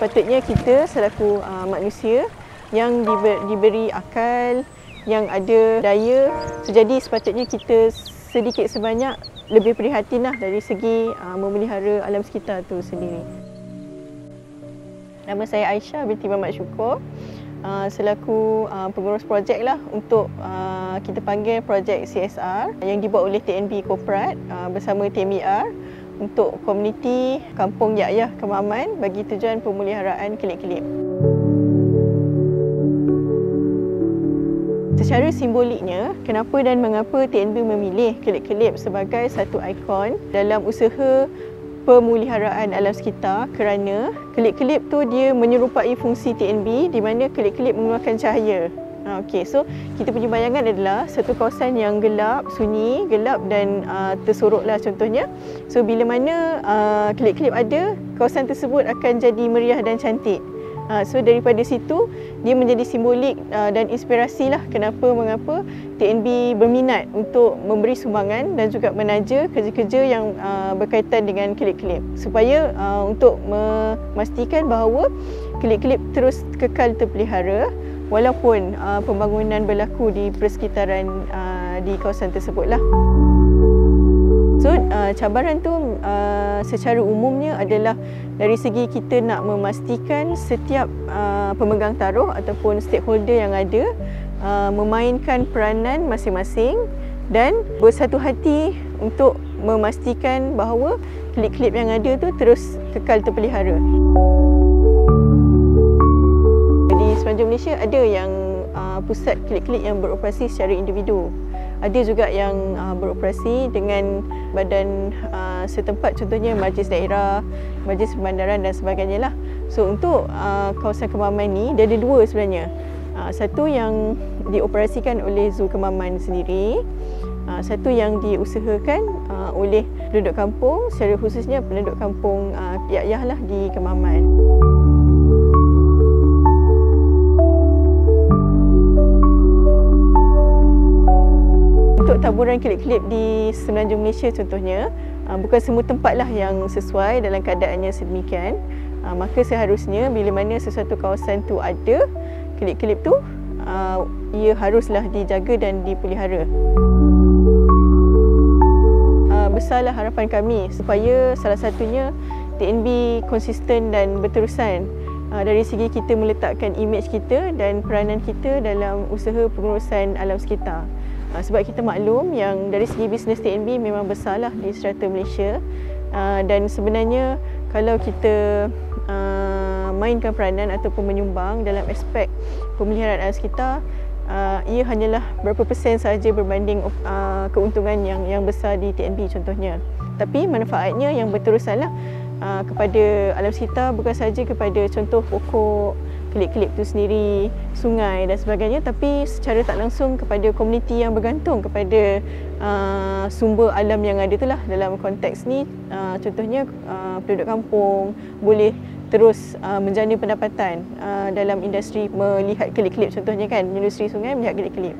sepatutnya kita selaku manusia yang diberi akal, yang ada daya, jadi sepatutnya kita sedikit sebanyak lebih prihatinlah dari segi memelihara alam sekitar itu sendiri. Nama saya Aisyah binti Muhammad Syukur, selaku pengurus projek lah untuk kita panggil projek CSR yang dibuat oleh TNB Corporate bersama TMER untuk komuniti Kampung Yakyah Kemaman bagi tujuan pemeliharaan kelip-kelip. Secara simboliknya, kenapa dan mengapa TNB memilih kelip-kelip sebagai satu ikon dalam usaha pemeliharaan alam sekitar, kerana kelip-kelip tu dia menyerupai fungsi TNB di mana kelip-kelip mengeluarkan cahaya. Okey, so kita punya bayangan adalah satu kawasan yang gelap, sunyi, gelap dan tersoroklah contohnya. So bila mana kelip-kelip ada, kawasan tersebut akan jadi meriah dan cantik. So daripada situ dia menjadi simbolik dan inspirasi lah mengapa TNB berminat untuk memberi sumbangan dan juga menaja kerja-kerja yang berkaitan dengan kelip-kelip supaya untuk memastikan bahawa kelip-kelip terus kekal terpelihara walaupun pembangunan berlaku di persekitaran di kawasan tersebutlah. So cabaran tu secara umumnya adalah dari segi kita nak memastikan setiap pemegang taruh ataupun stakeholder yang ada memainkan peranan masing-masing dan bersatu hati untuk memastikan bahawa kelip-kelip yang ada tu terus kekal terpelihara. Di semenanjung Malaysia ada yang pusat kelip-kelip yang beroperasi secara individu. Ada juga yang beroperasi dengan badan setempat, contohnya Majlis Daerah, Majlis Perbandaran dan sebagainya lah. So untuk kawasan Kemaman ni, dia ada dua sebenarnya. Satu yang dioperasikan oleh Zoo Kemaman sendiri, satu yang diusahakan oleh penduduk kampung, secara khususnya penduduk kampung Yakyah lah di Kemaman. Untuk taburan kelip-kelip di semenanjung Malaysia contohnya, bukan semua tempatlah yang sesuai dalam keadaannya sedemikian. Maka seharusnya bila mana sesuatu kawasan tu ada kelip-kelip tu, ia haruslah dijaga dan dipelihara. Besarlah harapan kami supaya salah satunya TNB konsisten dan berterusan dari segi kita meletakkan imej kita dan peranan kita dalam usaha pengurusan alam sekitar. Sebab kita maklum yang dari segi bisnes TNB memang besarlah di strata Malaysia, dan sebenarnya kalau kita mainkan peranan ataupun menyumbang dalam aspek pemeliharaan alam sekitar, ia hanyalah berapa persen sahaja berbanding keuntungan yang besar di TNB contohnya. Tapi manfaatnya yang berterusanlah kepada alam sekitar, bukan sahaja kepada contoh pokok, kelip-kelip itu sendiri, sungai dan sebagainya, tapi secara tak langsung kepada komuniti yang bergantung kepada sumber alam yang ada itulah. Dalam konteks ni contohnya penduduk kampung boleh terus menjana pendapatan dalam industri melihat kelip-kelip contohnya kan, industri sungai melihat kelip-kelip.